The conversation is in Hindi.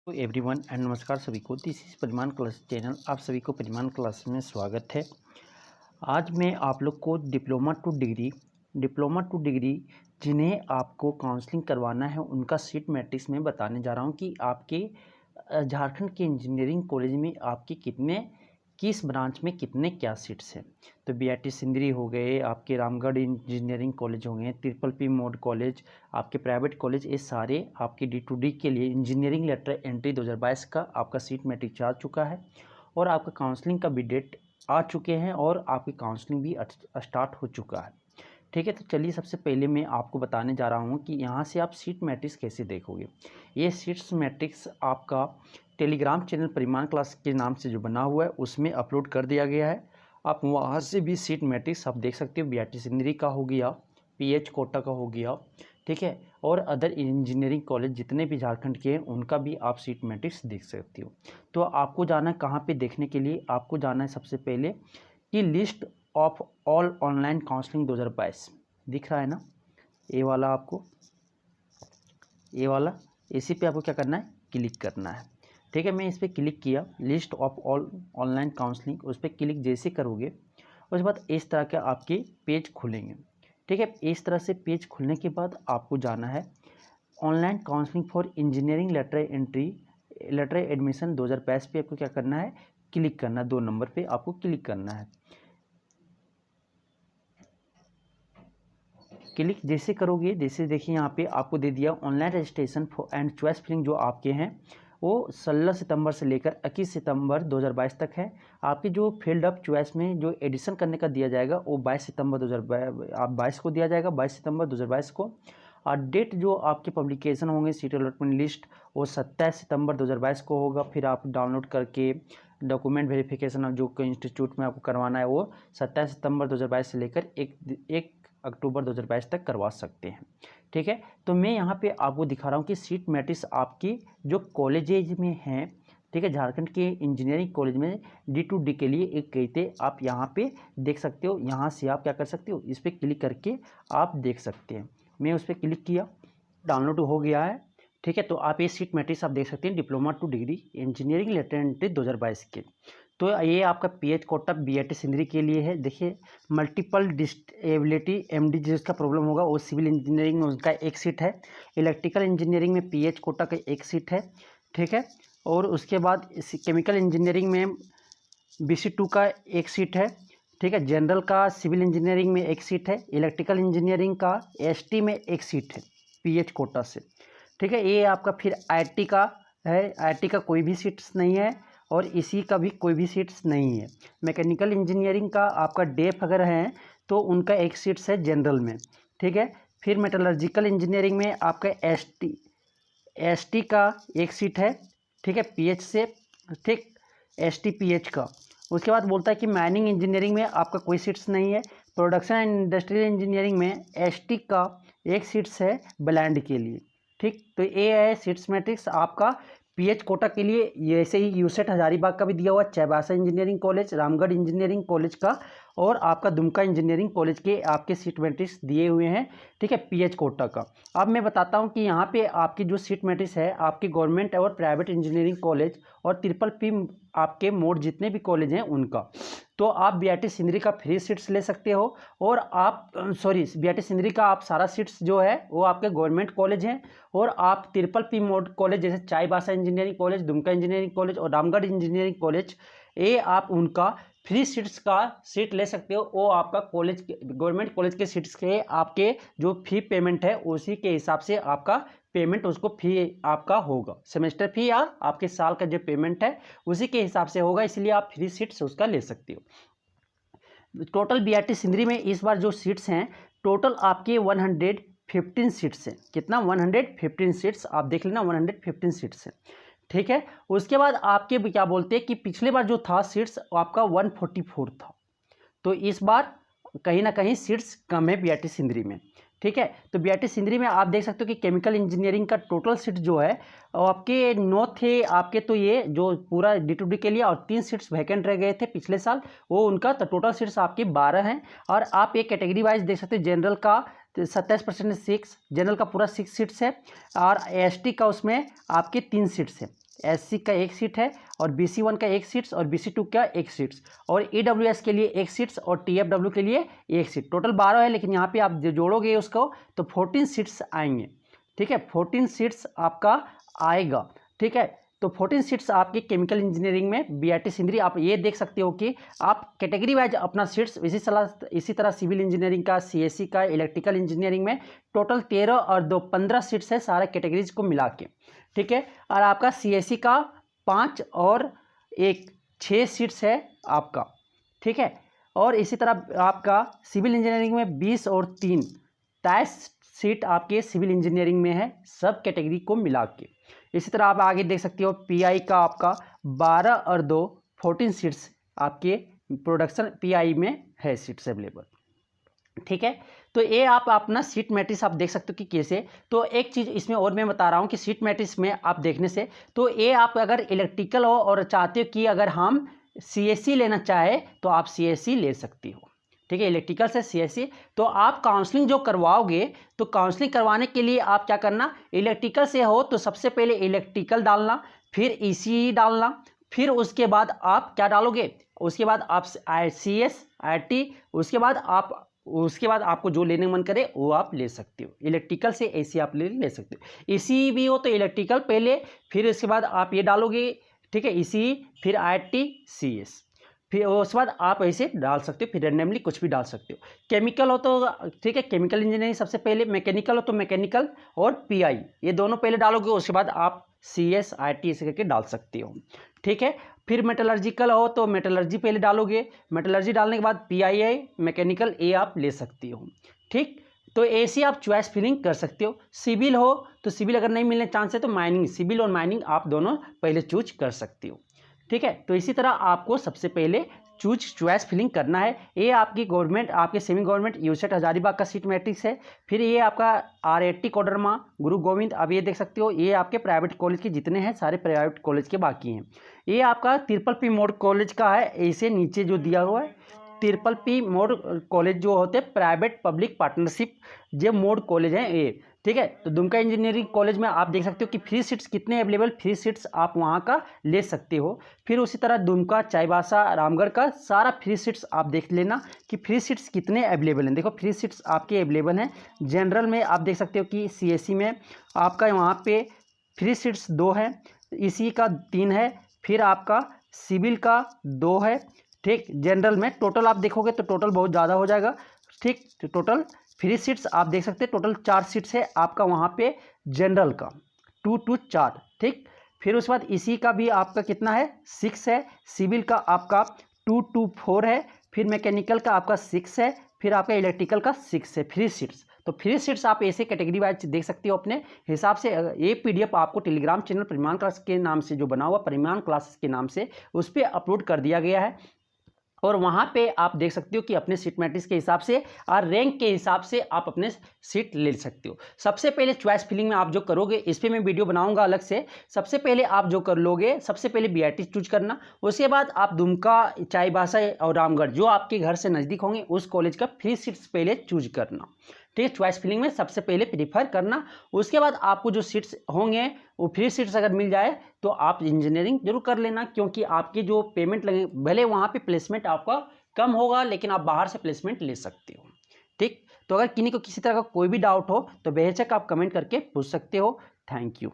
तो एवरीवन एंड नमस्कार सभी को। दिस इज परिमाण क्लास चैनल। आप सभी को परिमाण क्लास में स्वागत है। आज मैं आप लोग को डिप्लोमा टू डिग्री जिन्हें आपको काउंसलिंग करवाना है उनका सीट मैट्रिक्स में बताने जा रहा हूं कि आपके झारखंड के इंजीनियरिंग कॉलेज में आपके किस ब्रांच में कितने क्या सीट्स हैं। तो बीआईटी सिंदरी हो गए, आपके रामगढ़ इंजीनियरिंग कॉलेज हो गए, ट्रिपल पी मोड कॉलेज, आपके प्राइवेट कॉलेज, ये सारे आपके D2D के लिए इंजीनियरिंग लेटर एंट्री 2022 का आपका सीट मैट्रिक्स आ चुका है और आपका काउंसलिंग का भी डेट आ चुके हैं और आपकी काउंसलिंग भी स्टार्ट हो चुका है। ठीक है, तो चलिए सबसे पहले मैं आपको बताने जा रहा हूँ कि यहाँ से आप सीट मैट्रिक्स कैसे देखोगे। ये सीट्स मैट्रिक्स आपका टेलीग्राम चैनल परिमाण क्लास के नाम से जो बना हुआ है उसमें अपलोड कर दिया गया है। आप वहाँ से भी सीट मैट्रिक्स आप देख सकते हो। बीआईटी सिंदरी का हो गया, पीएच कोटा का हो गया, ठीक है, और अदर इंजीनियरिंग कॉलेज जितने भी झारखंड के हैं उनका भी आप सीट मैट्रिक्स देख सकते हो। तो आपको जाना है कहाँ पे देखने के लिए, आपको जाना है सबसे पहले कि list of all online counselling 2022 दिख रहा है ना, ये वाला, आपको ये वाला, इसी पे आपको क्या करना है, क्लिक करना है। ठीक है, मैं इस पर क्लिक किया, list of all online counselling, उस पर क्लिक जैसे करोगे उसके बाद इस तरह के आपके पेज खुलेंगे। ठीक है, इस तरह से पेज खुलने के बाद आपको जाना है online counselling for engineering lateral admission 2022 पे आपको क्या करना है, क्लिक करना है। 2 नंबर पे आपको क्लिक करना है। क्लिक जैसे करोगे, जैसे देखिए यहाँ पे आपको दे दिया online registration and choice filling जो आपके हैं वो 16 सितंबर से लेकर 21 सितंबर 2022 तक है। आपकी जो फील्ड ऑफ चॉइस में जो एडिशन करने का दिया जाएगा वो 22 सितंबर 2022 को दिया जाएगा, 22 सितंबर 2022 को। और डेट जो आपके पब्लिकेशन होंगे सीट अलॉटमेंट लिस्ट वो 27 सितंबर 2022 को होगा। फिर आप डाउनलोड करके डॉक्यूमेंट वेरिफिकेशन जो इंस्टीट्यूट में आपको करवाना है वो 27 सितंबर 2022 से लेकर 1 अक्टूबर 2022 तक करवा सकते हैं। ठीक है, तो मैं यहाँ पे आपको दिखा रहा हूँ कि सीट मैट्रिक्स आपकी जो कॉलेजेज में हैं, ठीक है, झारखंड के इंजीनियरिंग कॉलेज में D2D के लिए एक गई थे, आप यहाँ पे देख सकते हो। यहाँ से आप क्या कर सकते हो, इस पर क्लिक करके आप देख सकते हैं। मैं उस पर क्लिक किया, डाउनलोड हो गया है। ठीक है, तो आप ये सीट मैट्रिक्स आप देख सकते हैं diploma to degree engineering lateral entry 2022 के। तो ये आपका पीएच कोटा बीआईटी सिंदरी के लिए है। देखिए मल्टीपल डिसेबिलिटी एमडी जिसका प्रॉब्लम होगा वो सिविल इंजीनियरिंग में उसका एक सीट है, इलेक्ट्रिकल इंजीनियरिंग में पीएच कोटा का एक सीट है। ठीक है, और उसके बाद केमिकल इंजीनियरिंग में BC2 का एक सीट है। ठीक है, जनरल का सिविल इंजीनियरिंग में एक सीट है, इलेक्ट्रिकल इंजीनियरिंग का ST में एक सीट है पीएच कोटा से। ठीक है, ये आपका फिर IT का है, IT का कोई भी सीट्स नहीं है और इसी का भी कोई भी सीट्स नहीं है। मैकेनिकल इंजीनियरिंग का आपका डेफ अगर है तो उनका एक सीट्स है जनरल में। ठीक है, फिर मेटलर्जिकल इंजीनियरिंग में आपका ST का एक सीट है, ठीक है, PH से, ठीक, ST PH का। उसके बाद बोलता है कि माइनिंग इंजीनियरिंग में आपका कोई सीट्स नहीं है। प्रोडक्शन एंड इंडस्ट्रियल इंजीनियरिंग में ST का एक सीट्स है ब्लैंड के लिए। ठीक, तो ये है सीट्स मैट्रिक्स आपका पीएच कोटा के लिए। ये ऐसे ही यूसेट हजारीबाग का भी दिया हुआ, Chaibasa engineering college, Ramgarh engineering college का और आपका दुमका इंजीनियरिंग कॉलेज के आपके सीट मैट्रिक्स दिए हुए हैं। ठीक है, पीएच कोटा का। अब मैं बताता हूं कि यहाँ पे आपकी जो सीट मैट्रिक्स है आपकी गवर्नमेंट और प्राइवेट इंजीनियरिंग कॉलेज और ट्रिपल पी आपके मोड जितने भी कॉलेज हैं उनका। तो आप बीआईटी सिंदरी का फ्री सीट्स ले सकते हो और आप बीआईटी सिंदरी का आप सारा सीट्स जो है वो आपके गवर्नमेंट कॉलेज हैं। और आप ट्रिपल पी मोड कॉलेज जैसे Chaibasa engineering college, Dumka engineering college और रामगढ़ इंजीनियरिंग कॉलेज, ये आप उनका फ्री सीट्स का सीट ले सकते हो। वो आपका कॉलेज गवर्नमेंट कॉलेज के सीट्स के आपके जो फी पेमेंट है उसी के हिसाब से आपका पेमेंट उसको फी आपका होगा, सेमेस्टर फी या आपके साल का जो पेमेंट है उसी के हिसाब से होगा, इसलिए आप फ्री सीट्स उसका ले सकते हो। टोटल बीआईटी सिंदरी में इस बार जो सीट्स हैं टोटल आपके 115 सीट्स हैं। कितना, 115 सीट्स, आप देख लेना 115 सीट्स हैं। ठीक है, उसके बाद आपके क्या बोलते हैं कि पिछले बार जो था सीट्स आपका 144 था, तो इस बार कहीं ना कहीं सीट्स कम है बीआईटी सिंदरी में। ठीक है, तो बीआईटी सिंदरी में आप देख सकते हो कि केमिकल इंजीनियरिंग का टोटल सीट जो है आपके 9 थे आपके, तो ये जो पूरा D2D के लिए, और 3 सीट्स वैकेंट रह गए थे पिछले साल वो उनका, तो टोटल सीट्स आपके 12 हैं। और आप एक कैटेगरी वाइज देख सकते हो, जनरल का 27% 6, जनरल का पूरा 6 सीट्स है और ST का उसमें आपके 3 सीट्स है। SC का 1 सीट है और BC1 का 1 सीट्स और BC2 का 1 सीट्स और EWS के लिए 1 सीट्स और TFW के लिए 1 सीट, टोटल 12 है। लेकिन यहाँ पे आप जो जोड़ोगे उसको तो 14 सीट्स आएंगे, ठीक है, 14 सीट्स आपका आएगा, ठीक है। तो 14 सीट्स आपकी केमिकल इंजीनियरिंग में BIT सिंदरी। आप ये देख सकते हो कि आप कैटेगरी वाइज अपना सीट्स इसी तरह सिविल इंजीनियरिंग का, CSE का, इलेक्ट्रिकल इंजीनियरिंग में टोटल 13 और 2 15 सीट्स है सारे कैटेगरीज को मिला के, ठीक है। और आपका CSE का 5 और 1 6 सीट्स है आपका, ठीक है। और इसी तरह आपका सिविल इंजीनियरिंग में 20 और 3 23 सीट आपके सिविल इंजीनियरिंग में है सब कैटेगरी को मिला के। इसी तरह आप आगे देख सकते हो PI का आपका 12 और 2 14 सीट्स आपके प्रोडक्शन PI में है सीट्स अवेलेबल, ठीक है। तो ये आप अपना सीट मैट्रिक्स आप देख सकते हो कि कैसे। तो एक चीज़ इसमें और मैं बता रहा हूँ कि सीट मैट्रिक्स में आप देखने से तो ये आप अगर इलेक्ट्रिकल हो और चाहते हो कि अगर हम CSE लेना चाहे तो आप CSE ले सकती हो, ठीक है, इलेक्ट्रिकल से CSE। तो आप काउंसलिंग जो करवाओगे तो काउंसलिंग करवाने के लिए आप क्या करना, इलेक्ट्रिकल से हो तो सबसे पहले इलेक्ट्रिकल डालना, फिर ECE डालना, फिर उसके बाद आप क्या डालोगे, उसके बाद आप CS IT, उसके बाद आपको जो लेने मन करे वो आप ले सकते हो। इलेक्ट्रिकल से AC आप ले सकते हो। ECE भी हो तो इलेक्ट्रिकल पहले, फिर उसके बाद आप ये डालोगे, ठीक है, ECE फिर IT CS, फिर उसके बाद आप ऐसे डाल सकते हो, फिर रैंडमली कुछ भी डाल सकते हो। केमिकल हो तो ठीक है, केमिकल इंजीनियरिंग सबसे पहले, मैकेनिकल हो तो मैकेनिकल और PI ये दोनों पहले डालोगे, उसके बाद आप CS IT ऐसे करके डाल सकते हो, ठीक है। फिर मेटलर्जिकल हो तो मेटलर्जी पहले डालोगे, मेटलर्जी डालने के बाद PII मैकेनिकल ये आप ले सकती हो, ठीक। तो ऐसे आप चॉइस फिलिंग कर सकते हो। सिविल हो तो सिविल अगर नहीं मिलने चांस है तो माइनिंग, सिविल और माइनिंग आप दोनों पहले चूज कर सकते हो, ठीक है। तो इसी तरह आपको सबसे पहले चॉइस फिलिंग करना है। ये आपकी गवर्नमेंट, आपके सेमी गवर्नमेंट यूसेट हजारीबाग का सीट मैट्रिक्स है। फिर ये आपका RIT कोडरमा, गुरु गोविंद, अब ये देख सकते हो ये आपके प्राइवेट कॉलेज के जितने हैं सारे प्राइवेट कॉलेज के बाकी हैं। ये आपका ट्रिपल P मोड कॉलेज का है, ऐसे नीचे जो दिया हुआ है ट्रिपल P मोड कॉलेज जो होते हैं प्राइवेट पब्लिक पार्टनरशिप जो मोड कॉलेज हैं ये, ठीक है। तो दुमका इंजीनियरिंग कॉलेज में आप देख सकते हो कि फ्री सीट्स कितने अवेलेबल, फ्री सीट्स आप वहाँ का ले सकते हो। फिर उसी तरह दुमका, चाईबासा, रामगढ़ का सारा फ्री सीट्स आप देख लेना कि फ्री सीट्स कितने अवेलेबल हैं। देखो फ्री सीट्स आपके अवेलेबल हैं। जनरल में आप देख सकते हो कि CSE में आपका वहाँ पे फ्री सीट्स 2 है, ECE का 3 है, फिर आपका सिविल का 2 है, ठीक। जनरल में टोटल आप देखोगे तो टोटल बहुत ज़्यादा हो जाएगा, ठीक। तो टोटल फ्री सीट्स आप देख सकते हैं टोटल 4 सीट्स है आपका वहाँ पे जनरल का 2 to 4, ठीक। फिर उसके बाद ECE का भी आपका कितना है 6 है, सिविल का आपका 2 to 4 है, फिर मैकेनिकल का आपका 6 है, फिर आपका इलेक्ट्रिकल का 6 है फ्री सीट्स। तो फ्री सीट्स आप ऐसे कैटेगरी वाइज देख सकते हो अपने हिसाब से। ये PDF आपको टेलीग्राम चैनल परिमाण क्लास के नाम से जो बना हुआ परिमाण क्लासेस के नाम से उस पर अपलोड कर दिया गया है और वहाँ पे आप देख सकते हो कि अपने सीट मैट्रिक्स के हिसाब से और रैंक के हिसाब से आप अपने सीट ले सकते हो। सबसे पहले चॉइस फिलिंग में आप जो करोगे इस पर मैं वीडियो बनाऊंगा अलग से। सबसे पहले आप जो कर लोगे, सबसे पहले BIT चूज करना, उसके बाद आप दुमका, चाईबासा और रामगढ़ जो आपके घर से नज़दीक होंगे उस कॉलेज का फ्री सीट्स पहले चूज करना, ठीक है। चॉइस फिलिंग में सबसे पहले प्रीफर करना, उसके बाद आपको जो सीट्स होंगे वो फ्री सीट्स अगर मिल जाए तो आप इंजीनियरिंग जरूर कर लेना, क्योंकि आपकी जो पेमेंट लगे भले वहाँ पे प्लेसमेंट आपका कम होगा लेकिन आप बाहर से प्लेसमेंट ले सकते हो, ठीक। तो अगर किन्हीं को किसी तरह का कोई भी डाउट हो तो बेहिचक आप कमेंट करके पूछ सकते हो। Thank you.